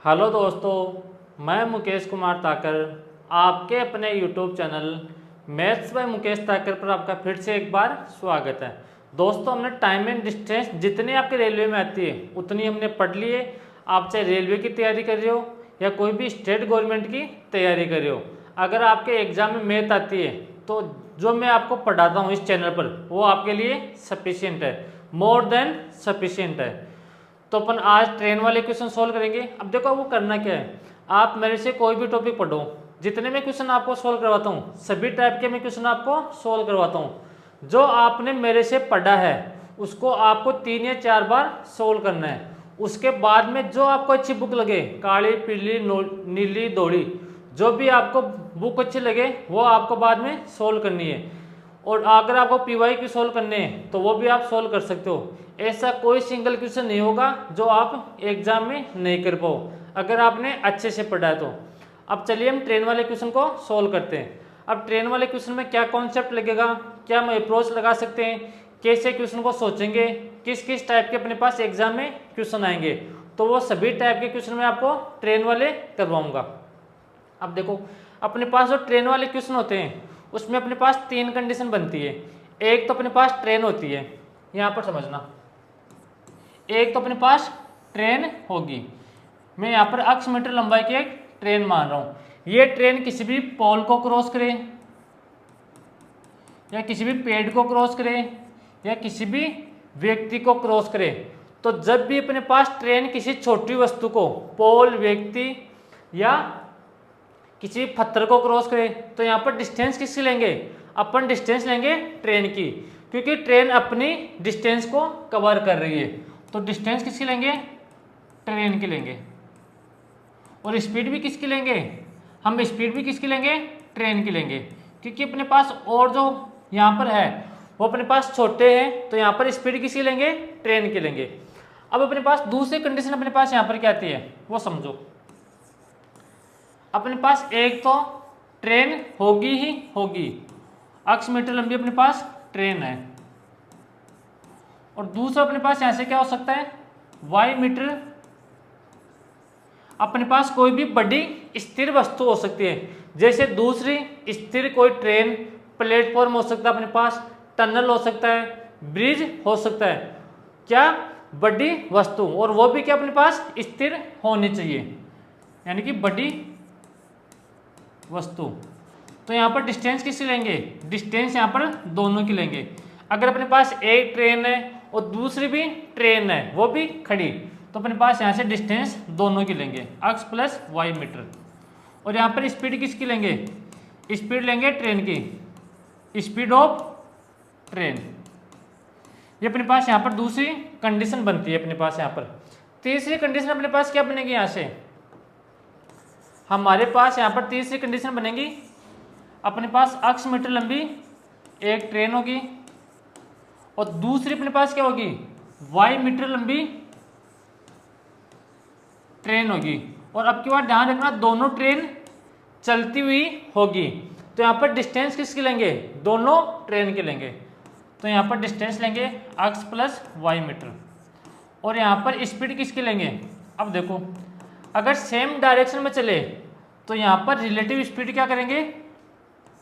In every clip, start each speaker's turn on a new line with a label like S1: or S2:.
S1: Hello दोस्तों, मैं मुकेश कुमार ताकर आपके अपने YouTube channel maths by Mukesh Takar पर आपका फिर से एक बार स्वागत है। दोस्तों, हमने टाइम एंड डिस्टेंस जितनी आपके रेलवे में आती है उतनी हमने पढ़ ली है। आप चाहे रेलवे की तैयारी कर रहे हो या कोई भी स्टेट गवर्नमेंट की तैयारी कर रहे हो, अगर आपके एग्जाम में मैथ आती है तो जो मैं आपको पढ़ाता हूँ इस चैनल पर वो आपके लिए सफिशिएंट है, मोर देन सफिशिएंट है। तो अपन आज ट्रेन वाले क्वेश्चन सोल्व करेंगे। अब देखो वो करना क्या है, आप मेरे से कोई भी टॉपिक पढ़ो, जितने मैं क्वेश्चन आपको सोल्व करवाता हूँ सभी टाइप के मैं क्वेश्चन आपको सोल्व करवाता हूँ। जो आपने मेरे से पढ़ा है उसको आपको 3 या 4 बार सोल्व करना है। उसके बाद में जो आपको अच्छी बुक लगे, काली पीली नीली दौड़ी, जो भी आपको बुक अच्छी लगे वो आपको बाद में सोल्व करनी है। और अगर आपको पीवाई की सोल्व करने हैं तो वो भी आप सोल्व कर सकते हो। ऐसा कोई सिंगल क्वेश्चन नहीं होगा जो आप एग्जाम में नहीं कर पाओ अगर आपने अच्छे से पढ़ा है तो। अब चलिए हम ट्रेन वाले क्वेश्चन को सोल्व करते हैं। अब ट्रेन वाले क्वेश्चन में क्या कॉन्सेप्ट लगेगा, क्या हम अप्रोच लगा सकते हैं, कैसे क्वेश्चन को सोचेंगे, किस किस टाइप के अपने पास एग्जाम में क्वेश्चन आएंगे, तो वो सभी टाइप के क्वेश्चन मैं आपको ट्रेन वाले करवाऊंगा। अब देखो, अपने पास जो ट्रेन वाले क्वेश्चन होते हैं उसमें अपने पास 3 कंडीशन बनती है। एक तो अपने पास ट्रेन होती है, यहाँ पर समझना, एक तो अपने पास ट्रेन होगी। मैं यहाँ पर अक्ष मीटर लंबाई की एक ट्रेन मान रहा हूँ। ये ट्रेन किसी भी पोल को क्रॉस करे या किसी भी पेड़ को क्रॉस करे या किसी भी व्यक्ति को क्रॉस करे, तो जब भी अपने पास ट्रेन किसी छोटी वस्तु को, पोल, व्यक्ति या किसी पत्थर को क्रॉस करे, तो यहाँ पर डिस्टेंस किसकी लेंगे, अपन डिस्टेंस लेंगे ट्रेन की, क्योंकि ट्रेन अपनी डिस्टेंस को कवर कर रही है। तो डिस्टेंस किसकी लेंगे, ट्रेन की लेंगे। और स्पीड भी किसकी लेंगे, हम स्पीड भी किसकी लेंगे, ट्रेन की लेंगे, क्योंकि अपने पास और जो यहाँ पर है वो अपने पास छोटे हैं, तो यहाँ पर स्पीड किसकी लेंगे, ट्रेन की लेंगे। अब अपने पास दूसरी कंडीशन अपने पास यहाँ पर क्या आती है वो समझो। अपने पास एक तो ट्रेन होगी ही होगी, अक्ष मीटर लंबी अपने पास ट्रेन है, और दूसरा अपने पास यहां से क्या हो सकता है, वाई मीटर। अपने पास कोई भी बड़ी स्थिर वस्तु हो सकती है, जैसे दूसरी स्थिर कोई ट्रेन, प्लेटफॉर्म हो सकता है अपने पास, टनल हो सकता है, ब्रिज हो सकता है, क्या बड़ी वस्तु, और वो भी क्या अपने पास स्थिर होनी चाहिए, यानी कि बड़ी वस्तु। तो यहाँ पर डिस्टेंस किसकी लेंगे, डिस्टेंस यहाँ पर दोनों की लेंगे। अगर अपने पास एक ट्रेन है और दूसरी भी ट्रेन है वो भी खड़ी, तो अपने पास यहाँ से डिस्टेंस दोनों की लेंगे, अक्ष प्लस वाई मीटर। और यहाँ पर स्पीड किसकी लेंगे, स्पीड लेंगे ट्रेन की, स्पीड ऑफ ट्रेन। ये अपने पास यहाँ पर दूसरी कंडीशन बनती है। अपने पास यहाँ पर तीसरी कंडीशन अपने पास क्या बनेगी, यहाँ से हमारे पास यहाँ पर तीसरी कंडीशन बनेगी, अपने पास अक्ष मीटर लंबी एक ट्रेन होगी और दूसरी अपने पास क्या होगी, वाई मीटर लंबी ट्रेन होगी। और अब की बार ध्यान रखना, दोनों ट्रेन चलती हुई होगी, तो यहाँ पर डिस्टेंस किसकी लेंगे, दोनों ट्रेन के लेंगे। तो यहाँ पर डिस्टेंस लेंगे अक्ष प्लस वाई मीटर, और यहाँ पर स्पीड किसकी लेंगे। अब देखो, अगर सेम डायरेक्शन में चले तो यहाँ पर रिलेटिव स्पीड क्या करेंगे,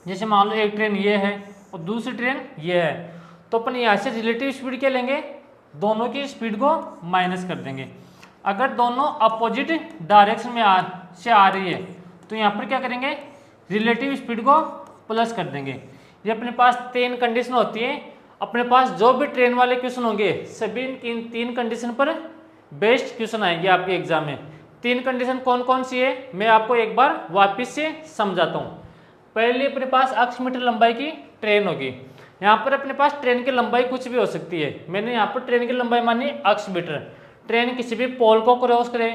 S1: जैसे मान लो एक ट्रेन ये है और दूसरी ट्रेन ये है, तो अपन यहाँ से रिलेटिव स्पीड क्या लेंगे, दोनों की स्पीड को माइनस कर देंगे। अगर दोनों अपोजिट डायरेक्शन में आ रही है तो यहाँ पर क्या करेंगे, रिलेटिव स्पीड को प्लस कर देंगे। ये अपने पास 3 कंडीशन होती है। अपने पास जो भी ट्रेन वाले क्वेश्चन होंगे सभी इन 3 कंडीशन पर बेस्ड क्वेश्चन आएंगे आपके एग्जाम में। 3 कंडीशन कौन कौन सी है मैं आपको एक बार वापस से समझाता हूँ। पहले अपने पास अक्ष मीटर लंबाई की ट्रेन होगी। यहाँ पर अपने पास ट्रेन की लंबाई कुछ भी हो सकती है, मैंने यहाँ पर ट्रेन की लंबाई मानी अक्ष मीटर। ट्रेन किसी भी पोल को क्रॉस करे,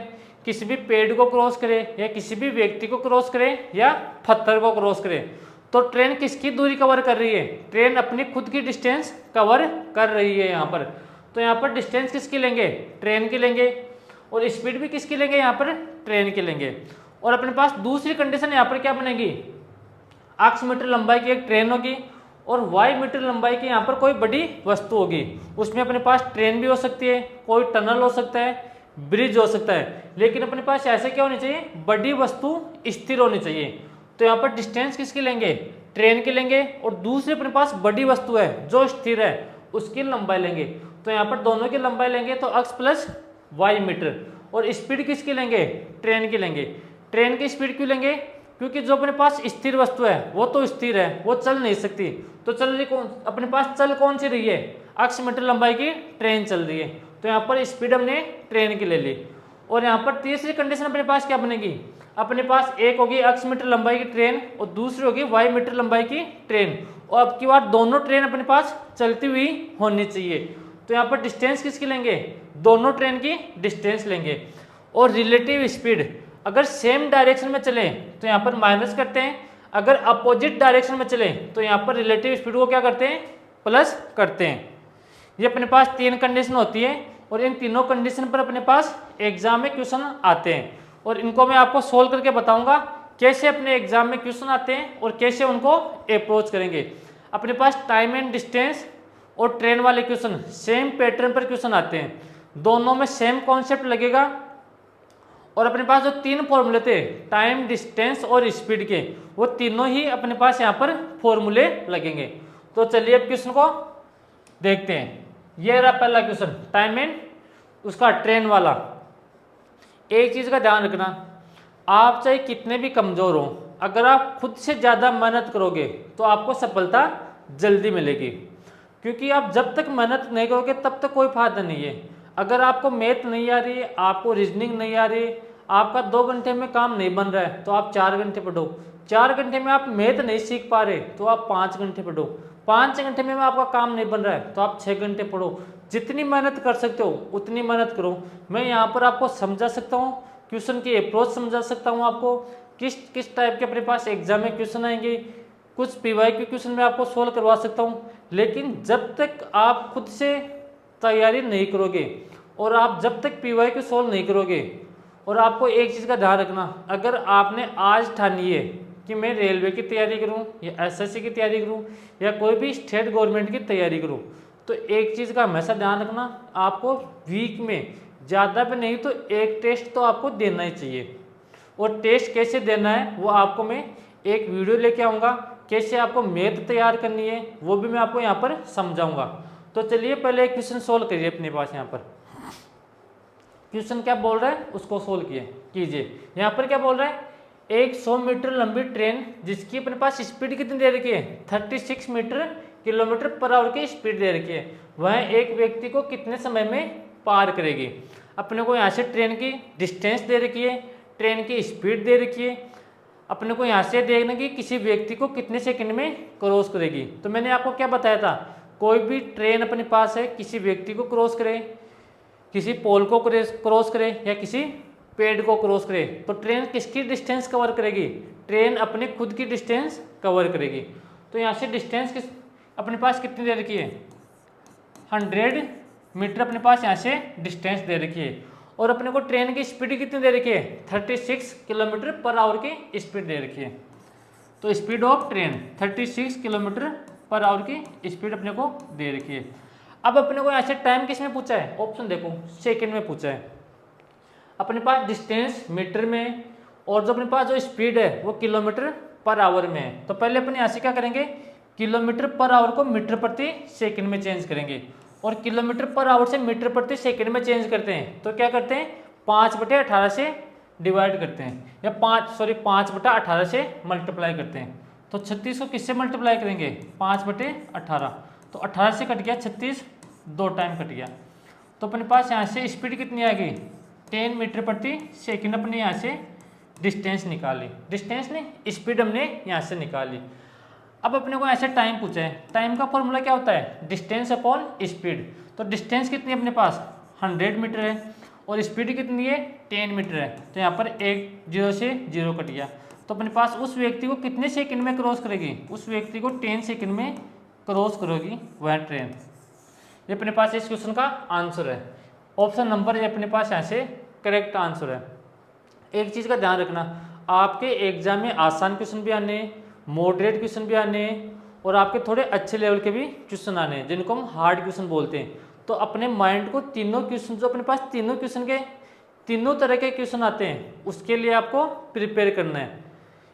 S1: किसी भी पेड़ को क्रॉस करे, या किसी भी व्यक्ति को क्रॉस करे, या पत्थर को क्रॉस करे, तो ट्रेन किसकी दूरी कवर कर रही है, ट्रेन अपनी खुद की डिस्टेंस कवर कर रही है यहाँ पर। तो यहाँ पर डिस्टेंस किसकी लेंगे, ट्रेन की लेंगे, और स्पीड भी किसकी लेंगे, यहाँ पर ट्रेन की लेंगे। और अपने पास दूसरी कंडीशन यहाँ पर क्या बनेगी, अक्ष मीटर लंबाई की एक ट्रेन होगी और वाई मीटर लंबाई की यहाँ पर कोई बड़ी वस्तु होगी। उसमें अपने पास ट्रेन भी हो सकती है, कोई टनल हो सकता है, ब्रिज हो सकता है, लेकिन अपने पास ऐसे क्या होनी चाहिए, बड़ी वस्तु स्थिर होनी चाहिए। तो यहाँ पर डिस्टेंस किसकी लेंगे, ट्रेन की लेंगे, और दूसरी अपने पास बड़ी वस्तु है जो स्थिर है उसकी लंबाई लेंगे। तो यहाँ पर दोनों की लंबाई लेंगे तो x प्लस वाई मीटर, और स्पीड किसकी लेंगे, ट्रेन की लेंगे। ट्रेन की स्पीड क्यों लेंगे, क्योंकि जो अपने पास स्थिर वस्तु है वो तो स्थिर है, वो चल नहीं सकती, तो चल रही कौन, अपने पास चल कौन सी रही है, x मीटर लंबाई की ट्रेन चल रही है। तो यहाँ पर स्पीड हमने ट्रेन की ले ली। और यहाँ पर तीसरी कंडीशन अपने पास क्या बनेगी, अपने पास एक होगी x मीटर लंबाई की ट्रेन और दूसरी होगी y मीटर लंबाई की ट्रेन, और अब की बार दोनों ट्रेन अपने पास चलती हुई होनी चाहिए। तो यहाँ पर डिस्टेंस किसकी लेंगे, दोनों ट्रेन की डिस्टेंस लेंगे। और रिलेटिव स्पीड अगर सेम डायरेक्शन में चले तो यहाँ पर माइनस करते हैं, अगर अपोजिट डायरेक्शन में चले तो यहाँ पर रिलेटिव स्पीड को क्या करते हैं, प्लस करते हैं। ये अपने पास तीन कंडीशन होती है, और इन तीनों कंडीशन पर अपने पास एग्जाम में क्वेश्चन आते हैं, और इनको मैं आपको सोल्व करके बताऊंगा कैसे अपने एग्जाम में क्वेश्चन आते हैं और कैसे उनको अप्रोच करेंगे। अपने पास टाइम एंड डिस्टेंस और ट्रेन वाले क्वेश्चन सेम पैटर्न पर क्वेश्चन आते हैं, दोनों में सेम कॉन्सेप्ट लगेगा। और अपने पास जो तीन फॉर्मूले थे टाइम, डिस्टेंस और स्पीड के, वो तीनों ही अपने पास यहाँ पर फॉर्मूले लगेंगे। तो चलिए अब क्वेश्चन को देखते हैं। ये रहा पहला क्वेश्चन, टाइम एंड उसका ट्रेन वाला। एक चीज का ध्यान रखना, आप चाहे कितने भी कमजोर हो, अगर आप खुद से ज्यादा मेहनत करोगे तो आपको सफलता जल्दी मिलेगी, क्योंकि आप जब तक मेहनत नहीं करोगे तब तक कोई फायदा नहीं है। अगर आपको मैथ नहीं आ रही, आपको रीजनिंग नहीं आ रही, आपका 2 घंटे में काम नहीं बन रहा है तो आप 4 घंटे पढ़ो, 4 घंटे में आप मैथ नहीं सीख पा रहे तो आप 5 घंटे पढ़ो, 5 घंटे में आपका काम नहीं बन रहा है तो आप 6 घंटे पढ़ो। जितनी मेहनत कर सकते हो उतनी मेहनत करो। मैं यहाँ पर आपको समझा सकता हूँ, क्वेश्चन की अप्रोच समझा सकता हूँ आपको, किस किस टाइप के अपने पास एग्जाम में क्वेश्चन आएंगे, कुछ पीवाईक्यू क्वेश्चन में आपको सोल्व करवा सकता हूँ। लेकिन जब तक आप खुद से तैयारी नहीं करोगे और आप जब तक पीवाईक्यू सोल्व नहीं करोगे, और आपको एक चीज़ का ध्यान रखना, अगर आपने आज ठानी है कि मैं रेलवे की तैयारी करूं या एसएससी की तैयारी करूं या कोई भी स्टेट गवर्नमेंट की तैयारी करूं, तो एक चीज़ का हमेशा ध्यान रखना, आपको वीक में ज़्यादा भी नहीं तो एक टेस्ट तो आपको देना ही चाहिए। और टेस्ट कैसे देना है वो आपको मैं एक वीडियो लेके आऊँगा, कैसे आपको मैथ तैयार करनी है वो भी मैं आपको यहाँ पर समझाऊँगा। तो चलिए पहले एक क्वेश्चन सोल्व करिए अपने पास। यहाँ पर क्वेश्चन क्या बोल रहा है उसको सोल्व कीजिए। यहाँ पर क्या बोल रहा है, एक 100 मीटर लंबी ट्रेन जिसकी अपने पास स्पीड कितनी दे रखी है, 36 मीटर किलोमीटर पर आवर की स्पीड दे रखी है, वह एक व्यक्ति को कितने समय में पार करेगी। अपने को यहाँ से ट्रेन की डिस्टेंस दे रखी है, ट्रेन की स्पीड दे रखी है, अपने को यहाँ से देखना कि किसी व्यक्ति को कितने सेकंड में क्रॉस करेगी। तो मैंने आपको क्या बताया था, कोई भी ट्रेन अपने पास है किसी व्यक्ति को क्रॉस करे, किसी पोल को क्रॉस करे या किसी पेड़ को क्रॉस करे, तो ट्रेन किसकी डिस्टेंस कवर करेगी, ट्रेन अपने खुद की डिस्टेंस कवर करेगी। तो यहाँ से डिस्टेंस किस अपने पास कितनी दे रखी है, 100 मीटर अपने पास यहाँ से डिस्टेंस दे रखी है, और अपने को ट्रेन की स्पीड कितनी दे रखी है, 36 किलोमीटर पर आवर की स्पीड दे रखी है। तो speed of train 36 kilometre per hour की स्पीड अपने को दे रखी है। अब अपने को यहाँ से टाइम किस में पूछा है, ऑप्शन देखो सेकंड में पूछा है। अपने पास डिस्टेंस मीटर में और जो अपने पास जो स्पीड है वो किलोमीटर पर आवर में है। तो पहले अपने यहाँ से क्या करेंगे, किलोमीटर पर आवर को मीटर प्रति सेकंड में चेंज करेंगे, और किलोमीटर पर आवर से मीटर प्रति सेकंड में चेंज करते हैं तो क्या करते हैं, 5/18 से डिवाइड करते हैं, या 5/18 से मल्टीप्लाई करते हैं। तो 36 को किससे मल्टीप्लाई करेंगे, 5/18, तो 18 से कट गया 36, 2 टाइम कट गया। तो अपने पास यहाँ से स्पीड कितनी आ गई, 10 मीटर प्रति सेकंड। अपने यहाँ से डिस्टेंस निकाली, डिस्टेंस नहीं स्पीड हमने यहाँ से निकाली। अब अपने को ऐसे टाइम पूछा है, टाइम का फॉर्मूला क्या होता है, डिस्टेंस अपॉन स्पीड। तो डिस्टेंस कितनी है अपने पास, 100 मीटर है, और स्पीड कितनी है, 10 मीटर है। तो यहाँ पर 0 से 0 कट गया। तो अपने पास उस व्यक्ति को कितने सेकंड में क्रॉस करेगी, उस व्यक्ति को 10 सेकंड में क्रॉस करोगी वह ट्रेन। ये अपने पास इस क्वेश्चन का आंसर है, ऑप्शन नंबर ये अपने पास यहाँ से करेक्ट आंसर है। एक चीज़ का ध्यान रखना, आपके एग्जाम में आसान क्वेश्चन भी आने, मॉडरेट क्वेश्चन भी आने, और आपके थोड़े अच्छे लेवल के भी क्वेश्चन आने हैं जिनको हम हार्ड क्वेश्चन बोलते हैं। तो अपने माइंड को तीनों क्वेश्चन, जो अपने पास तीनों क्वेश्चन के तीनों तरह के क्वेश्चन आते हैं, उसके लिए आपको प्रिपेयर करना है।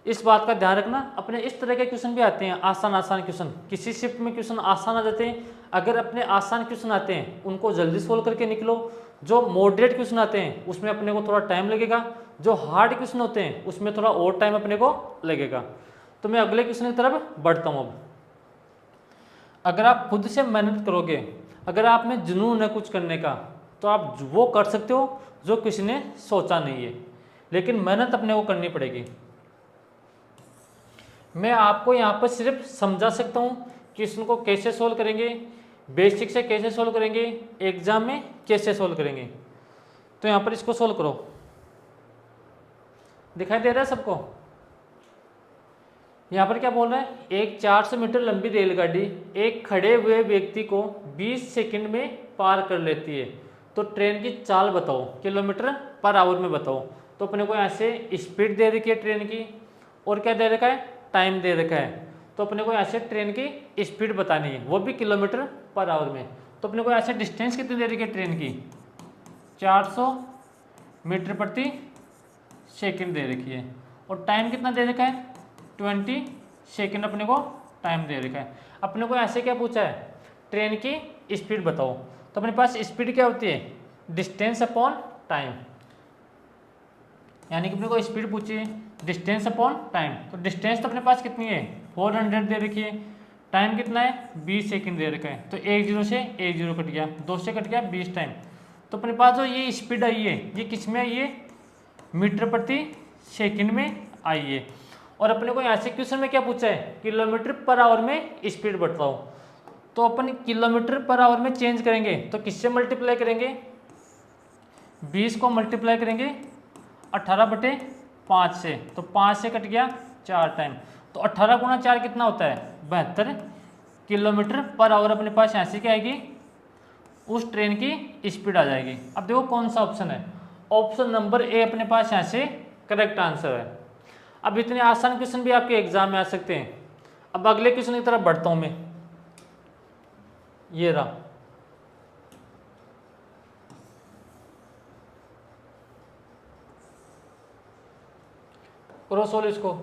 S1: इस बात का ध्यान रखना, अपने इस तरह के क्वेश्चन भी आते हैं, आसान क्वेश्चन। किसी शिफ्ट में क्वेश्चन आसान आ जाते हैं, अगर अपने आसान क्वेश्चन आते हैं उनको जल्दी सोल्व करके निकलो। जो मॉडरेट क्वेश्चन आते हैं उसमें अपने को थोड़ा टाइम लगेगा, जो हार्ड क्वेश्चन होते हैं उसमें थोड़ा और टाइम अपने को लगेगा। तो मैं अगले क्वेश्चन की तरफ बढ़ता हूँ। अब अगर आप खुद से मेहनत करोगे, अगर आप में जुनून है कुछ करने का, तो आप वो कर सकते हो जो किसी ने सोचा नहीं है, लेकिन मेहनत अपने को करनी पड़ेगी। मैं आपको यहाँ पर सिर्फ समझा सकता हूँ कि इसको कैसे सोल्व करेंगे, बेसिक से कैसे सोल्व करेंगे, एग्जाम में कैसे सोल्व करेंगे। तो यहाँ पर इसको सोल्व करो, दिखाई दे रहा है सबको। यहाँ पर क्या बोल रहा है, एक 400 मीटर लंबी रेलगाड़ी एक खड़े हुए व्यक्ति को 20 सेकंड में पार कर लेती है, तो ट्रेन की चाल बताओ, किलोमीटर पर आवर में बताओ। तो अपने को यहाँ से स्पीड दे रखी है ट्रेन की, और क्या दे रखा है, टाइम दे रखा है। तो अपने को यहाँ से ट्रेन की स्पीड बतानी है, वो भी किलोमीटर पर आवर में। तो अपने को यहाँ से डिस्टेंस कितनी दे रखी है ट्रेन की, 400 मीटर प्रति सेकंड दे रखी है, और टाइम कितना दे रखा है, 20 सेकंड अपने को टाइम दे रखा है। अपने को ऐसे क्या पूछा है, ट्रेन की स्पीड बताओ। तो अपने पास स्पीड क्या होती है, डिस्टेंस अपॉन टाइम, यानी कि अपने को स्पीड पूछी है डिस्टेंस अपॉन टाइम। तो डिस्टेंस तो अपने पास कितनी है, 400 दे रखी है, टाइम कितना है, 20 सेकंड दे रखा है। तो 10 से 10 कट गया, 2 से कट गया 20 टाइम। तो अपने पास जो ये स्पीड आई है, ये किस में आई है, मीटर प्रति सेकंड में आई है। और अपने को यहाँ से क्वेश्चन में क्या पूछा है, किलोमीटर पर आवर में स्पीड बताओ। तो अपन किलोमीटर पर आवर में चेंज करेंगे तो किससे मल्टीप्लाई करेंगे, 20 को मल्टीप्लाई करेंगे 18/5 से, तो 5 से कट गया 4 टाइम। तो 18 गुणा 4 कितना होता है, 72 किलोमीटर पर आवर अपने पास यहाँ से क्या आएगी, उस ट्रेन की स्पीड आ जाएगी। अब देखो कौन सा ऑप्शन है, ऑप्शन नंबर ए अपने पास यहाँ से करेक्ट आंसर है। अब इतने आसान क्वेश्चन भी आपके एग्जाम में आ सकते हैं। अब अगले क्वेश्चन की तरफ बढ़ता हूं मैं, ये रहा। करो सोल्व इसको।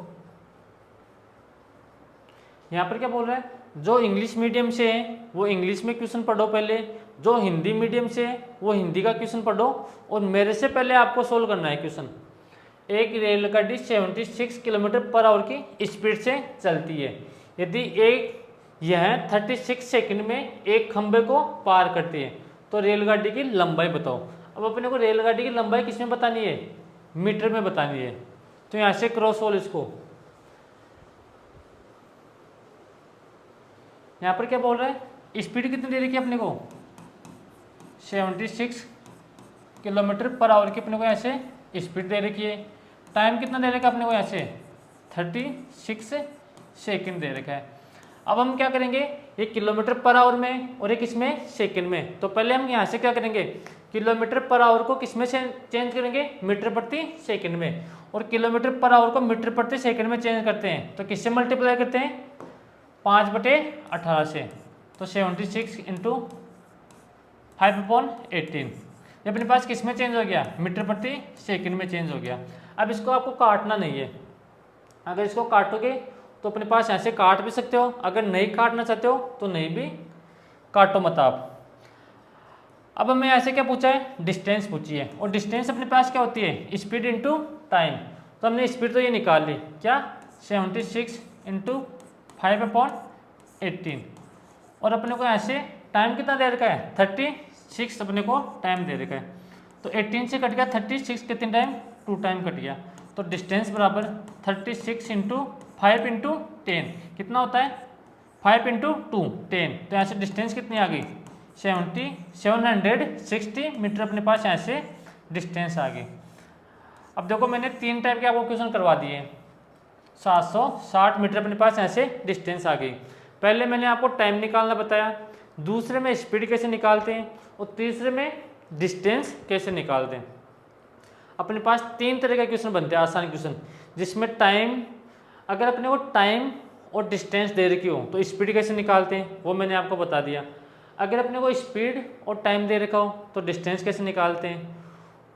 S1: यहां पर क्या बोल रहा है, जो इंग्लिश मीडियम से है वो इंग्लिश में क्वेश्चन पढ़ो पहले, जो हिंदी मीडियम से है वो हिंदी का क्वेश्चन पढ़ो, और मेरे से पहले आपको सोल्व करना है क्वेश्चन। एक रेलगाड़ी 76 किलोमीटर पर आवर की स्पीड से चलती है, यदि यह 36 सेकंड में एक खंबे को पार करती है, तो रेलगाड़ी की लंबाई बताओ। अब अपने को रेलगाड़ी की लंबाई किस में बतानी है, मीटर में बतानी है। तो यहाँ से क्रॉस सोल्व इसको। यहाँ पर क्या बोल रहा है, स्पीड कितनी दे रखी है अपने को, 76 किलोमीटर पर आवर की अपने को यहाँ से स्पीड दे रखी है। टाइम कितना दे रखा है अपने को यहाँ से, 36 सेकंड दे रखा है। अब हम क्या करेंगे, ये किलोमीटर पर आवर में और ये किसमें, सेकंड में। तो पहले हम यहाँ से क्या करेंगे, किलोमीटर पर आवर को किसमें से चेंज करेंगे, मीटर प्रति सेकंड में, और किलोमीटर पर आवर को मीटर प्रति सेकंड में चेंज करते हैं तो किससे मल्टीप्लाई करते हैं, 5/18 से। तो 76 इंटू 5/18, ये अपने पास किस में चेंज हो गया, मीटर प्रति सेकंड में चेंज हो गया। अब इसको आपको काटना नहीं है, अगर इसको काटोगे तो अपने पास ऐसे काट भी सकते हो, अगर नहीं काटना चाहते हो तो नहीं भी काटो मत आप। अब हमें ऐसे क्या पूछा है, डिस्टेंस पूछी है, और डिस्टेंस अपने पास क्या होती है, स्पीड इंटू टाइम। तो हमने स्पीड तो ये निकाल ली, क्या 76 इंटू 5/18, और अपने को ऐसे टाइम कितना दे रखा है, 36 अपने को टाइम दे रखा है। तो 18 से कट गया 36, कितने टाइम, 2 टाइम कट गया। तो डिस्टेंस बराबर 36 इंटू 5 इंटू 10 कितना होता है, 5 इंटू 2 10। तो यहाँ से डिस्टेंस कितनी आ गई, 760 मीटर अपने पास यहाँ से डिस्टेंस आ गई। अब देखो मैंने 3 टाइप के आपको क्वेश्चन करवा दिए, 760 मीटर अपने पास यहाँ से डिस्टेंस आ गई। पहले मैंने आपको टाइम निकालना बताया, दूसरे में स्पीड कैसे निकालते हैं, और तीसरे में डिस्टेंस कैसे निकालते हैं। अपने पास 3 तरह के क्वेश्चन बनते हैं, आसान क्वेश्चन, जिसमें टाइम, अगर अपने को टाइम और डिस्टेंस दे रखी हो तो स्पीड कैसे निकालते हैं वो मैंने आपको बता दिया। अगर अपने को स्पीड और टाइम दे रखा हो तो डिस्टेंस कैसे निकालते हैं,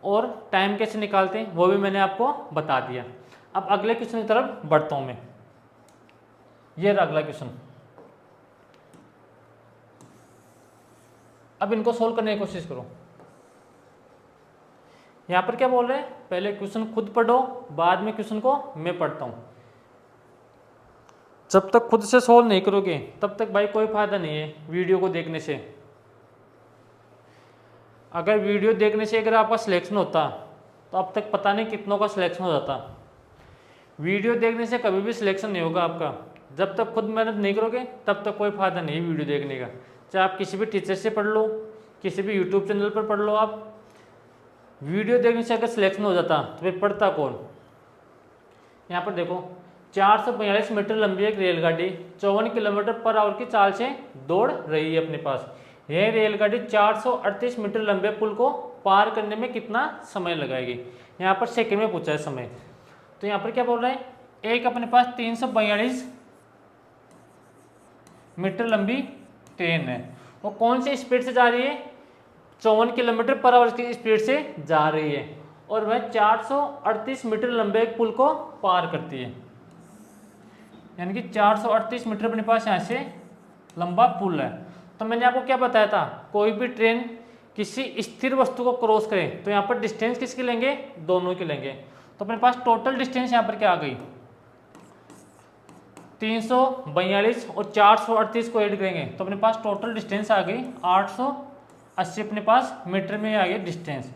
S1: और टाइम कैसे निकालते हैं वो भी मैंने आपको बता दिया। अब अगले क्वेश्चन की तरफ बढ़ता हूँ मैं। ये रहा अगला क्वेश्चन। अब इनको सोल्व करने की कोशिश करो। यहाँ पर क्या बोल रहे हैं, पहले क्वेश्चन खुद पढ़ो, बाद में क्वेश्चन को मैं पढ़ता हूँ। जब तक खुद से सोल्व नहीं करोगे तब तक भाई कोई फायदा नहीं है वीडियो को देखने से। अगर वीडियो देखने से अगर आपका सिलेक्शन होता तो अब तक पता नहीं कितनों का सिलेक्शन हो जाता। वीडियो देखने से कभी भी सिलेक्शन नहीं होगा आपका। जब तक खुद मेहनत नहीं करोगे तब तक कोई फायदा नहीं है वीडियो देखने का। चाहे आप किसी भी टीचर से पढ़ लो, किसी भी यूट्यूब चैनल पर पढ़ लो, आप वीडियो देखने से अगर सिलेक्शन हो जाता तो फिर पढ़ता कौन। यहाँ पर देखो 442 मीटर लंबी एक रेलगाड़ी 54 किलोमीटर पर आवर की चाल से दौड़ रही है अपने पास। यह रेलगाड़ी 438 मीटर लंबे पुल को पार करने में कितना समय लगाएगी। यहाँ पर सेकंड में पूछा है समय। तो यहाँ पर क्या बोल रहा है, एक अपने पास 342 मीटर लंबी ट्रेन है, वो कौन सी स्पीड से जा रही है, 54 किलोमीटर पर आवर की स्पीड से जा रही है, और वह 438 मीटर लंबे एक पुल को पार करती है। यानी कि 438 मीटर अपने पास यहाँ से लंबा पुल है। तो मैंने आपको क्या बताया था, कोई भी ट्रेन किसी स्थिर वस्तु को क्रॉस करे तो यहाँ पर डिस्टेंस किसकी लेंगे, दोनों की लेंगे। तो अपने पास टोटल डिस्टेंस यहाँ पर क्या आ गई, 342 और 438 को ऐड करेंगे तो अपने पास टोटल डिस्टेंस आ गई 880 अपने पास मीटर में आ गई डिस्टेंस।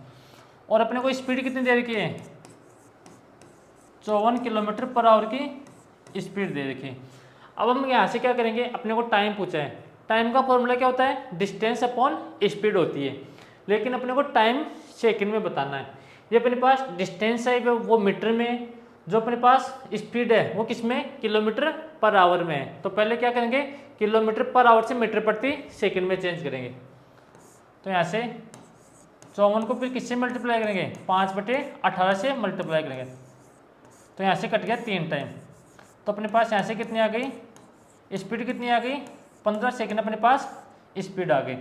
S1: और अपने को स्पीड कितनी दे रखी है, 54 किलोमीटर पर आवर की स्पीड दे रखी है। अब हम यहाँ से क्या करेंगे, अपने को टाइम पूछा है, टाइम का फॉर्मूला क्या होता है, डिस्टेंस अपॉन स्पीड होती है, लेकिन अपने को टाइम सेकंड में बताना है। ये अपने पास डिस्टेंस है वो मीटर में, जो अपने पास स्पीड है वो किस में, किलोमीटर पर आवर में है। तो पहले क्या करेंगे, किलोमीटर पर आवर से मीटर प्रति सेकंड में चेंज करेंगे। तो यहाँ से 54 को फिर किससे मल्टीप्लाई करेंगे, 5/18 से मल्टीप्लाई करेंगे। तो यहाँ से कट गया 3 टाइम। तो अपने पास यहाँ से कितनी आ गई, स्पीड कितनी आ गई, 15 सेकंड अपने पास स्पीड आ गई।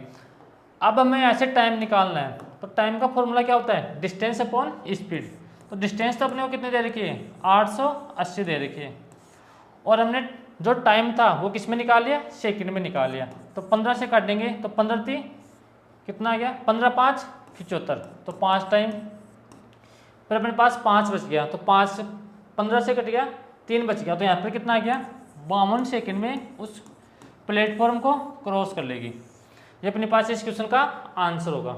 S1: अब हमें यहाँ से टाइम निकालना है। तो टाइम का फॉर्मूला क्या होता है, डिस्टेंस अपॉन स्पीड। तो डिस्टेंस तो अपने को कितने दे रखी है, 880 दे रखी है, और हमने जो टाइम था वो किस में निकाल लिया, सेकंड में निकाल लिया। तो 15 से काट देंगे तो 15 थी कितना आ गया, 15 5 75, तो 5 टाइम। फिर अपने पास 5 बच गया, तो 5 15 से कट गया, 3 बच गया। तो यहाँ पर कितना आ गया, 52 सेकंड में उस प्लेटफॉर्म को क्रॉस कर लेगी। ये अपने पास इस क्वेश्चन का आंसर होगा।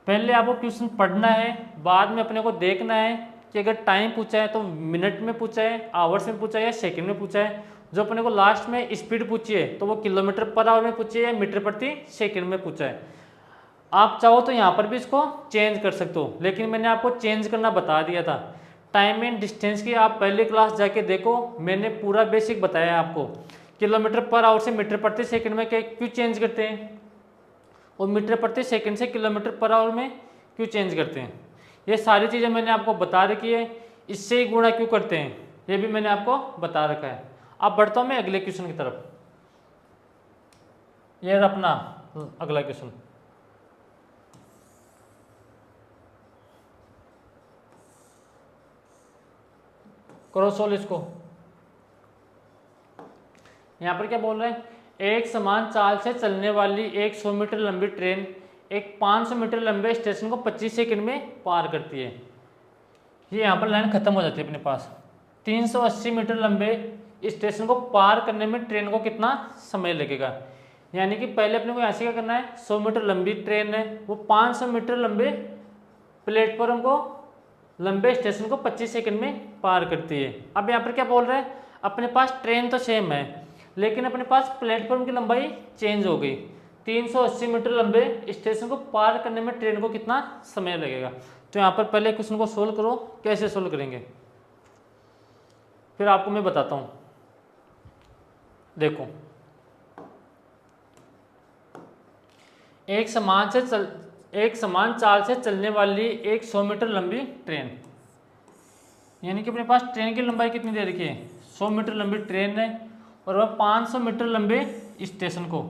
S1: पहले आपको क्वेश्चन पढ़ना है, बाद में अपने को देखना है कि अगर टाइम पूछा है तो मिनट में पूछा है, आवर्स में पूछा है या सेकंड में पूछा है। जो अपने को लास्ट में स्पीड पूछी है तो वो किलोमीटर पर आवर में पूछी है या मीटर प्रति सेकंड में पूछा है। आप चाहो तो यहाँ पर भी इसको चेंज कर सकते हो, लेकिन मैंने आपको चेंज करना बता दिया था। टाइम एंड डिस्टेंस की आप पहले क्लास जाके देखो, मैंने पूरा बेसिक बताया आपको। किलोमीटर पर आवर से मीटर प्रति सेकंड में क्यों चेंज करते हैं, और मीटर प्रति सेकंड से किलोमीटर पर आवर में क्यों चेंज करते हैं, ये सारी चीज़ें मैंने आपको बता रखी है। इससे ही गुणा क्यों करते हैं ये भी मैंने आपको बता रखा है। अब बढ़ता हूँ मैं अगले क्वेश्चन की तरफ। ये अपना अगला क्वेश्चन, करो सोल्व इसको। यहाँ पर क्या बोल रहे हैं, एक समान चाल से चलने वाली एक 100 मीटर लंबी ट्रेन एक 500 मीटर लंबे स्टेशन को 25 सेकंड में पार करती है। ये यहाँ पर लाइन खत्म हो जाती है अपने पास। 380 मीटर लंबे स्टेशन को पार करने में ट्रेन को कितना समय लगेगा। यानी कि पहले अपने को यहाँ से क्या करना है, 100 मीटर लंबी ट्रेन है, वो 500 मीटर लंबे प्लेटफॉर्म को, लंबे स्टेशन को 25 सेकंड में पार करती है। अब यहाँ पर क्या बोल रहा है, अपने पास ट्रेन तो सेम है लेकिन अपने पास प्लेटफॉर्म की लंबाई चेंज हो गई। 380 मीटर लंबे स्टेशन को पार करने में ट्रेन को कितना समय लगेगा। तो यहाँ पर पहले क्वेश्चन को सोल्व करो, कैसे सोल्व करेंगे फिर आपको मैं बताता हूँ। देखो, एक समान चाल से चलने वाली एक 100 मीटर लंबी ट्रेन, यानी कि अपने पास ट्रेन की लंबाई कितनी दे रखी है, 100 मीटर लंबी ट्रेन है, और वह 500 मीटर लंबे स्टेशन को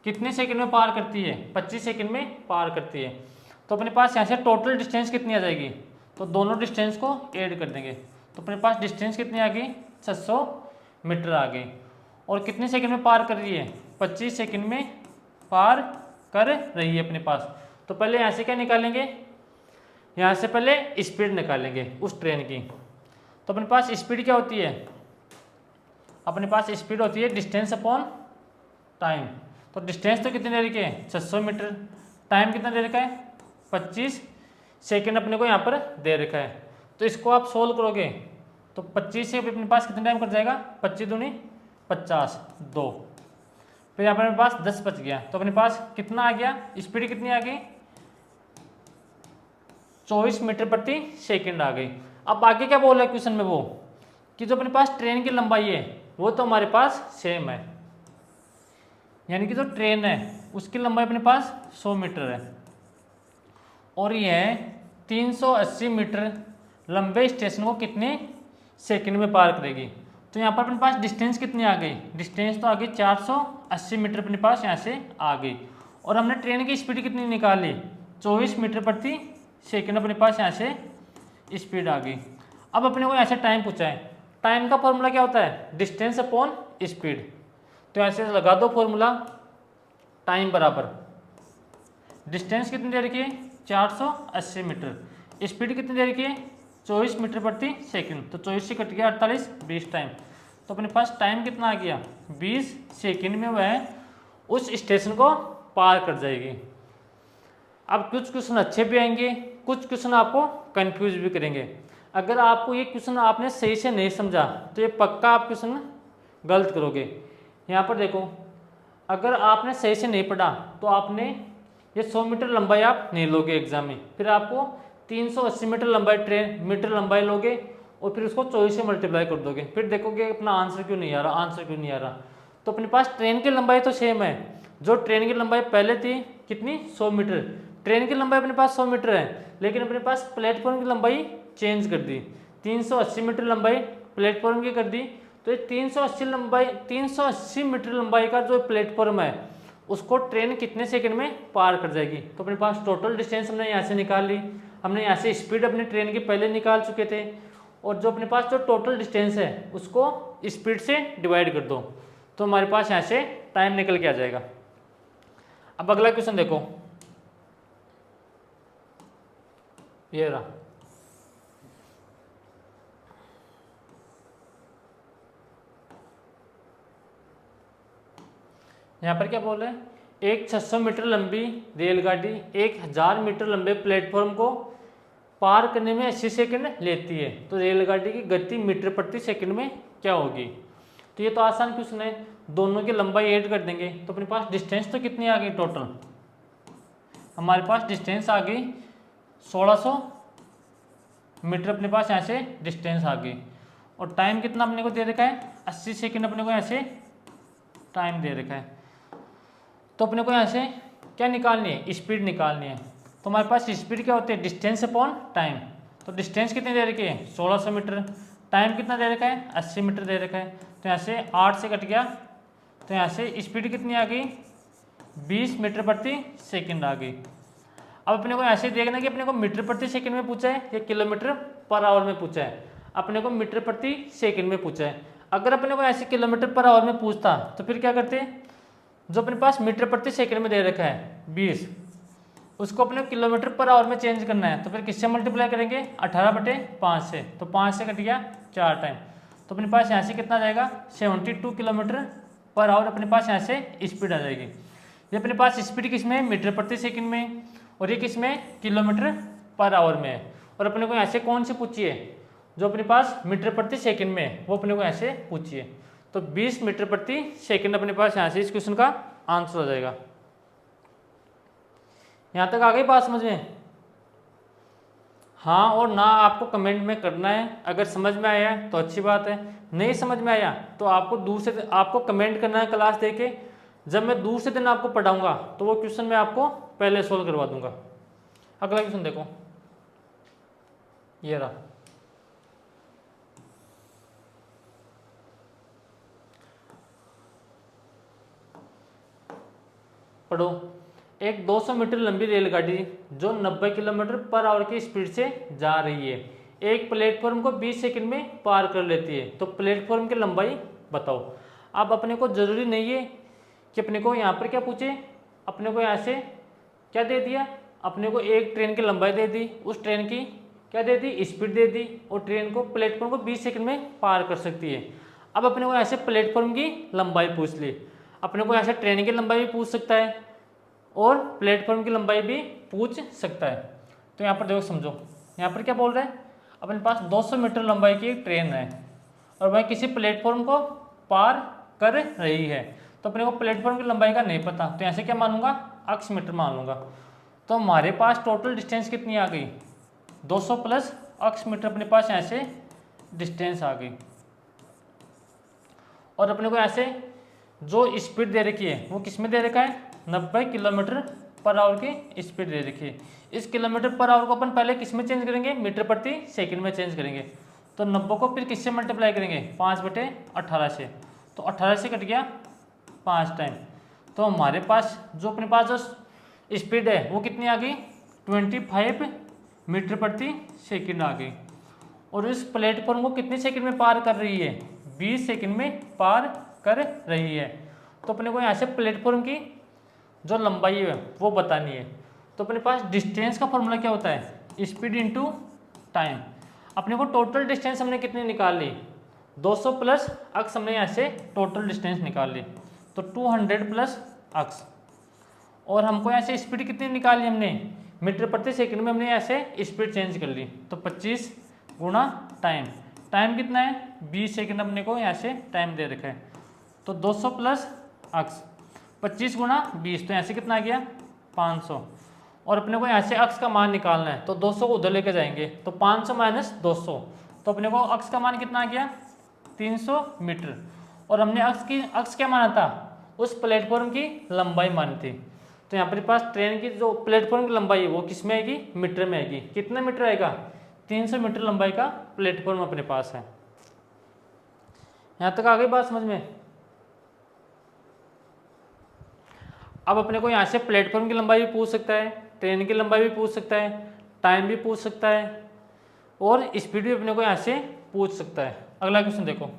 S1: कितने सेकंड में पार करती है, 25 सेकंड में पार करती है। तो अपने पास यहाँ से टोटल डिस्टेंस कितनी आ जाएगी, तो दोनों डिस्टेंस को ऐड कर देंगे तो अपने पास डिस्टेंस कितनी आ गई, 600 मीटर आ गई। और कितने सेकंड में पार कर रही है, 25 सेकंड में पार कर रही है अपने पास। तो पहले यहाँ से क्या निकालेंगे, यहाँ से पहले स्पीड निकालेंगे उस ट्रेन की। तो अपने पास स्पीड क्या होती है, अपने पास स्पीड होती है डिस्टेंस अपॉन टाइम। तो डिस्टेंस तो कितनी दे रखी है, 600 मीटर, टाइम कितना दे रखा है, 25 सेकंड अपने को यहाँ पर दे रखा है। तो इसको आप सोल्व करोगे तो 25 से अपने पास कितना टाइम कट जाएगा, 25 दूनी 50, 2, फिर यहाँ पर अपने पास 10 बच गया। तो अपने पास कितना आ गया, स्पीड कितनी आ गई, 24 मीटर प्रति सेकंड आ गई। अब आगे क्या बोल रहा है क्वेश्चन में, वो कि जो अपने पास ट्रेन की लंबाई है वो तो हमारे पास सेम है, यानी कि जो ट्रेन है उसकी लंबाई अपने पास 100 मीटर है और यह 380 मीटर लंबे स्टेशन को कितने सेकंड में पार करेगी। तो यहाँ पर अपने पास डिस्टेंस कितनी आ गई, डिस्टेंस तो आ गई 480 मीटर अपने पास यहाँ से आ गई। और हमने ट्रेन की स्पीड कितनी निकाली, 24 मीटर प्रति सेकंड अपने पास यहाँ से स्पीड आ गई। अब अपने को यहाँ से टाइम पूछा है, टाइम का फॉर्मूला क्या होता है, डिस्टेंस अपॉन स्पीड। तो ऐसे लगा दो फॉर्मूला, टाइम बराबर डिस्टेंस कितनी दे रखी है, 480 मीटर, स्पीड कितनी दे रखी है, 24 मीटर प्रति सेकंड। तो 24 से कट गया 48, 20 टाइम। तो अपने पास टाइम कितना आ गया, 20 सेकंड में वह उस स्टेशन को पार कर जाएगी। अब कुछ क्वेश्चन अच्छे भी आएंगे, कुछ क्वेश्चन आपको कंफ्यूज भी करेंगे। अगर आपको ये क्वेश्चन आपने सही से नहीं समझा तो ये पक्का आप क्वेश्चन गलत करोगे। यहाँ पर देखो, अगर आपने सही से नहीं पढ़ा तो आपने ये 100 मीटर लंबाई आप नहीं लोगे एग्जाम में, फिर आपको 380 मीटर लंबाई लोगे और फिर उसको 24 से मल्टीप्लाई कर दोगे, फिर देखोगे अपना आंसर क्यों नहीं आ रहा। तो अपने पास ट्रेन की लंबाई तो सेम है, जो ट्रेन की लंबाई पहले थी कितनी, 100 मीटर, ट्रेन की लंबाई अपने पास 100 मीटर है, लेकिन अपने पास प्लेटफॉर्म की लंबाई चेंज कर दी, 380 मीटर लंबाई प्लेटफॉर्म की कर दी। तो ये 380 मीटर लंबाई का जो प्लेटफॉर्म है उसको ट्रेन कितने सेकंड में पार कर जाएगी। तो अपने पास टोटल डिस्टेंस हमने यहाँ से निकाल ली, हमने यहाँ से स्पीड अपने ट्रेन की पहले निकाल चुके थे, और जो अपने पास जो टोटल डिस्टेंस है उसको स्पीड से डिवाइड कर दो तो हमारे पास यहाँ से टाइम निकल के आ जाएगा। अब अगला क्वेश्चन देखो, ये रहा, यहाँ पर क्या बोल रहे हैं, एक 600 मीटर लंबी रेलगाड़ी 1000 मीटर लंबे प्लेटफॉर्म को पार करने में 80 सेकंड लेती है, तो रेलगाड़ी की गति मीटर प्रति सेकंड में क्या होगी। तो ये तो आसान क्वेश्चन है, दोनों की लंबाई ऐड कर देंगे तो अपने पास डिस्टेंस तो कितनी आ गई, टोटल हमारे पास डिस्टेंस आ गई 1600 मीटर अपने पास यहाँ से डिस्टेंस आ गई। और टाइम कितना अपने को दे रखा है, 80 सेकंड अपने को यहाँ से टाइम दे रखा है। तो अपने को यहाँ से क्या निकालनी है, स्पीड निकालनी है। तो हमारे पास स्पीड क्या होती है, डिस्टेंस अपॉन टाइम। तो डिस्टेंस कितनी दे रखी है, 1600 मीटर, टाइम कितना दे रखा है, 80 मीटर दे रखा है। तो यहाँ से 8 से कट गया, तो यहाँ से स्पीड कितनी आ गई, 20 मीटर प्रति सेकंड आ गई। अब अपने को ऐसे देखना कि अपने को मीटर प्रति सेकंड में पूछा है या किलोमीटर पर आवर में पूछा है। अपने को मीटर प्रति सेकंड में पूछा है। अगर अपने को ऐसे किलोमीटर पर आवर में पूछता तो फिर क्या करते, जो अपने पास मीटर प्रति सेकंड में दे रखा है 20, उसको अपने किलोमीटर पर आवर में चेंज करना है, तो फिर किससे मल्टीप्लाई करेंगे, 18/5 से। तो 5 से कट गया 4 टाइम, तो अपने पास यहाँ से कितना जाएगा, 72 किलोमीटर पर आवर अपने पास यहाँ से स्पीड आ जाएगी। ये अपने पास स्पीड किस में है, मीटर प्रति सेकंड में, और ये किस में, किलोमीटर पर आवर में है। और अपने को यहाँ से कौन सी पूछी है, जो अपने पास मीटर प्रति सेकंड में है वो अपने को यहाँ से पूछी है। तो 20 मीटर प्रति सेकंड अपने पास यहाँ से इस क्वेश्चन का आंसर हो जाएगा। यहाँ तक आ गई बात समझ में, हाँ और ना आपको कमेंट में करना है। अगर समझ में आया तो अच्छी बात है, नहीं समझ में आया तो आपको कमेंट करना है क्लास देके। जब मैं दूसरे दिन आपको पढ़ाऊंगा तो वो क्वेश्चन मैं आपको पहले सोल्व करवा दूंगा। अगला क्वेश्चन देखो, ये रहा, पढ़ो। एक 200 मीटर लंबी रेलगाड़ी जो 90 किलोमीटर पर आवर की स्पीड से जा रही है, एक प्लेटफॉर्म को 20 सेकंड में पार कर लेती है, तो प्लेटफॉर्म की लंबाई बताओ। अब अपने को जरूरी नहीं है कि अपने को यहाँ पर क्या पूछे, अपने को यहाँ से क्या दे दिया, अपने को एक ट्रेन की लंबाई दे दी, उस ट्रेन की क्या दे दी, स्पीड दे दी, और ट्रेन को प्लेटफॉर्म को 20 सेकंड में पार कर सकती है। अब अपने को ऐसे प्लेटफॉर्म की लंबाई पूछ ली, अपने को ऐसे ट्रेन की लंबाई भी पूछ सकता है और प्लेटफॉर्म की लंबाई भी पूछ सकता है। तो यहाँ पर देखो समझो, यहाँ पर क्या बोल रहा है, अपने पास 200 मीटर लंबाई की एक ट्रेन है और वह किसी प्लेटफॉर्म को पार कर रही है, तो अपने को प्लेटफॉर्म की लंबाई का नहीं पता, तो यहाँ से क्या मानूंगा, अक्ष मीटर मान लूंगा। तो हमारे पास टोटल डिस्टेंस कितनी आ गई, 200 प्लस अक्ष मीटर, अपने पास यहाँ से डिस्टेंस आ गई। और अपने को ऐसे जो स्पीड दे रखी है वो किस में दे रखा है, 90 किलोमीटर पर आवर की स्पीड दे रखी है। इस किलोमीटर पर आवर को अपन पहले किस में चेंज करेंगे, मीटर प्रति सेकंड में चेंज करेंगे। तो 90 को फिर किससे मल्टीप्लाई करेंगे, 5/18 से, तो 18 से कट गया 5 टाइम। तो हमारे पास जो अपने पास जो स्पीड है वो कितनी आ गई, 25 मीटर प्रति सेकंड आ गई। और इस प्लेटफॉर्म को कितने सेकंड में पार कर रही है, 20 सेकंड में पार कर रही है। तो अपने को यहाँ से प्लेटफॉर्म की जो लंबाई है वो बतानी है। तो अपने पास डिस्टेंस का फॉर्मूला क्या होता है, स्पीड इंटू टाइम। अपने को टोटल डिस्टेंस हमने कितनी निकाल ली, 200 प्लस अक्स, हमने यहाँ से टोटल डिस्टेंस निकाल ली, तो 200 प्लस अक्स। और हमको यहाँ से स्पीड कितनी निकाली हमने, मीटर प्रति सेकंड में हमने यहाँ से स्पीड चेंज कर ली, तो 25 गुणा टाइम। टाइम कितना है, 20 सेकंड अपने को यहाँ से टाइम दे रखा है। तो 200 प्लस अक्स 25 गुणा 20, तो यहाँ से कितना आ गया 500। और अपने को यहाँ से अक्स का मान निकालना है, तो 200 को उधर लेके जाएंगे, तो 500 माइनस 200, तो अपने को अक्स का मान कितना आ गया 300 मीटर। और हमने अक्स क्या माना था, उस प्लेटफॉर्म की लंबाई मानी थी। तो यहाँ पर पास ट्रेन की जो प्लेटफॉर्म की लंबाई है वो किस में आएगी, मीटर में आएगी। कितना मीटर आएगा, 300 मीटर लंबाई का प्लेटफॉर्म अपने पास है। यहाँ तक आ गई बात समझ में। अब अपने को यहाँ से प्लेटफॉर्म की लंबाई भी पूछ सकता है, ट्रेन की लंबाई भी पूछ सकता है, टाइम भी पूछ सकता है, और स्पीड भी अपने को यहाँ से पूछ सकता है। अगला क्वेश्चन देखो,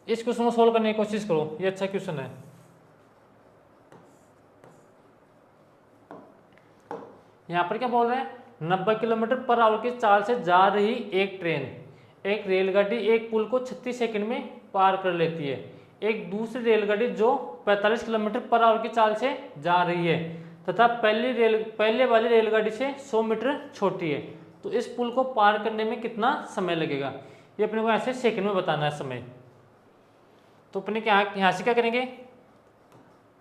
S1: इस क्वेश्चन को सोल्व करने की कोशिश करो, ये अच्छा क्वेश्चन है। यहाँ पर क्या बोल रहे हैं, 90 किलोमीटर पर आवर की चाल से जा रही एक ट्रेन, एक रेलगाड़ी एक पुल को 36 सेकंड में पार कर लेती है। एक दूसरी रेलगाड़ी जो 45 किलोमीटर पर आवर की चाल से जा रही है तथा पहले वाली रेलगाड़ी से 100 मीटर छोटी है, तो इस पुल को पार करने में कितना समय लगेगा, ये अपने को ऐसे सेकंड में बताना है समय। तो अपने यहाँ से क्या करेंगे,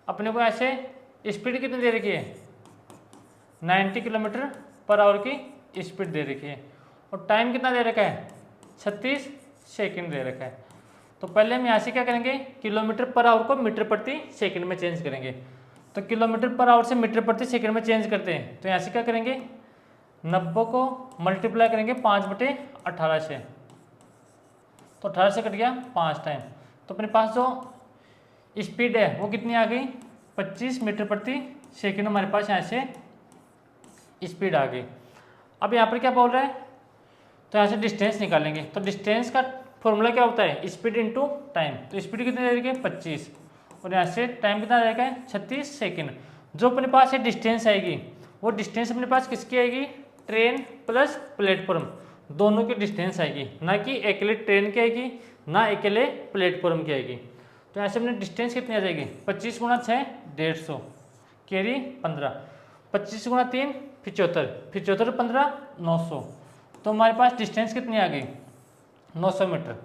S1: अपने को ऐसे स्पीड कितनी दे रखी है, 90 किलोमीटर पर आवर की स्पीड दे रखी है, और टाइम कितना दे रखा है, 36 सेकंड दे रखा है। तो पहले हम यहाँ से क्या करेंगे, किलोमीटर पर आवर को मीटर प्रति सेकंड में चेंज करेंगे। तो किलोमीटर पर आवर से मीटर प्रति सेकंड में चेंज करते हैं, तो यहाँ से क्या करेंगे, 90 को मल्टीप्लाई करेंगे 5/18 से, तो 18 से कट गया 5 टाइम। तो अपने पास जो स्पीड है वो कितनी आ गई, 25 मीटर प्रति सेकंड हमारे पास यहाँ से स्पीड आ गई। अब यहाँ पर क्या बोल रहा है, तो यहाँ से डिस्टेंस निकालेंगे। तो डिस्टेंस का फॉर्मूला क्या होता है, स्पीड इंटू टाइम। तो स्पीड कितनी दे रही है, 25, और यहाँ से टाइम कितना रहेगा, 36 सेकंड। जो अपने पास ये डिस्टेंस आएगी वो डिस्टेंस अपने पास किसकी आएगी, ट्रेन प्लस प्लेटफॉर्म दोनों की डिस्टेंस आएगी, ना कि अकेले ट्रेन की आएगी ना अकेले प्लेटफॉर्म की आएगी। तो यहाँ से अपने डिस्टेंस कितनी आ जाएगी, 25 गुणा 6 150, कैरी 15, 25 गुणा 3 75, 75 15 900। तो हमारे पास डिस्टेंस कितनी आ गई, 900 मीटर।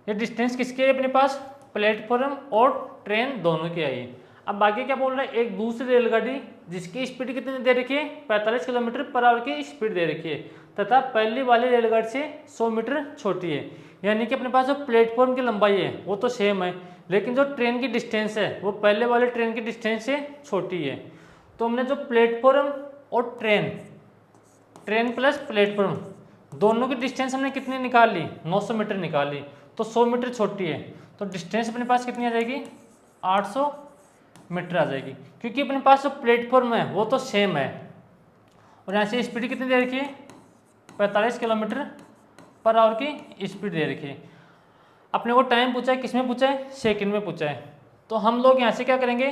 S1: ये डिस्टेंस किसकी है अपने पास, प्लेटफॉर्म और ट्रेन दोनों की आई। अब बाकी क्या बोल रहा है, एक दूसरी रेलगाड़ी जिसकी स्पीड कितनी दे रखी है, 45 किलोमीटर पर आवर की स्पीड दे रखी है तथा पहली वाली रेलगाड़ी से 100 मीटर छोटी है। यानी कि अपने पास जो प्लेटफॉर्म की लंबाई है वो तो सेम है, लेकिन जो ट्रेन की डिस्टेंस है वो पहले वाले ट्रेन की डिस्टेंस से छोटी है। तो हमने जो प्लेटफॉर्म और ट्रेन प्लस प्लेटफॉर्म दोनों की डिस्टेंस हमने कितनी निकाल ली, 900 मीटर निकाल ली। तो 100 मीटर छोटी है, तो डिस्टेंस अपने पास कितनी आ जाएगी, 800 मीटर आ जाएगी, क्योंकि अपने पास जो प्लेटफॉर्म है वो तो सेम है। और यहाँ से स्पीड कितनी दे रखी है, 45 किलोमीटर पर आवर की स्पीड दे रखी है। अपने को टाइम पूछा है, किस में पूछा है, सेकंड में पूछा है। तो हम लोग यहाँ से क्या करेंगे,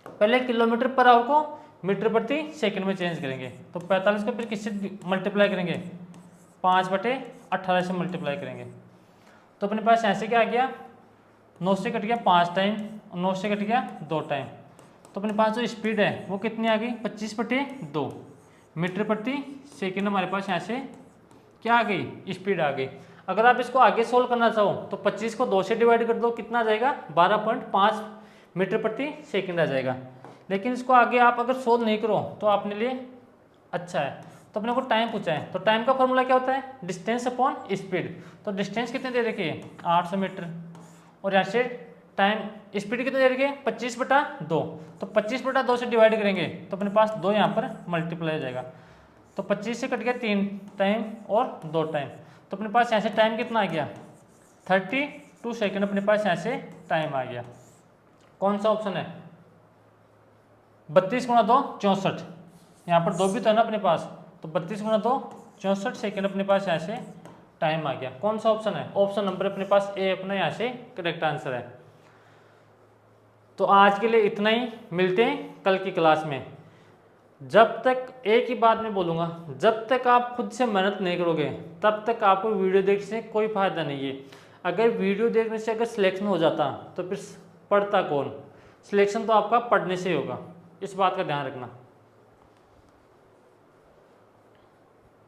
S1: पहले किलोमीटर पर आवर को मीटर प्रति सेकंड में चेंज करेंगे। तो 45 को फिर किससे मल्टीप्लाई करेंगे, 5/18 से मल्टीप्लाई करेंगे। तो अपने पास यहाँ से क्या आ गया, 9 से कट गया 5 टाइम, 9 से कट गया 2 टाइम। तो अपने पास जो स्पीड है वो कितनी आ गई, 25/2 मीटर प्रति सेकंड हमारे पास यहाँ से क्या आ गई, स्पीड आ गई। अगर आप इसको आगे सोल्व करना चाहो तो 25 को 2 से डिवाइड कर दो, कितना आ जाएगा, 12.5 मीटर प्रति सेकंड आ जाएगा। लेकिन इसको आगे आप अगर सोल्व नहीं करो तो अपने लिए अच्छा है। तो अपने को टाइम पूछा है, तो टाइम का फॉर्मूला क्या होता है, डिस्टेंस अपॉन स्पीड। तो डिस्टेंस कितने दे रखी है, 800 मीटर, और यहाँ से टाइम स्पीड कितने दे रखी है, 25/2। तो 25/2 से डिवाइड करेंगे तो अपने पास 2 यहाँ पर मल्टीप्लाई हो जाएगा। तो 25 से कट गया 3 टाइम और 2 टाइम। तो अपने पास यहाँ से टाइम कितना आ गया, 32 सेकंड अपने पास यहाँ से टाइम आ गया। कौन सा ऑप्शन है, 32 × 2 64, यहाँ पर 2 भी तो है ना अपने पास, तो 32 × 2 64 सेकंड अपने पास यहाँ से टाइम आ गया। कौन सा ऑप्शन है, ऑप्शन नंबर अपने पास ए अपना यहाँ से करेक्ट आंसर है। तो आज के लिए इतना ही, मिलते हैं कल की क्लास में। जब तक, एक ही बात मैं बोलूँगा, जब तक आप खुद से मेहनत नहीं करोगे तब तक आपको वीडियो देखने से कोई फ़ायदा नहीं है। अगर वीडियो देखने से अगर सिलेक्शन हो जाता तो फिर पढ़ता कौन, सिलेक्शन तो आपका पढ़ने से ही होगा। इस बात का ध्यान रखना।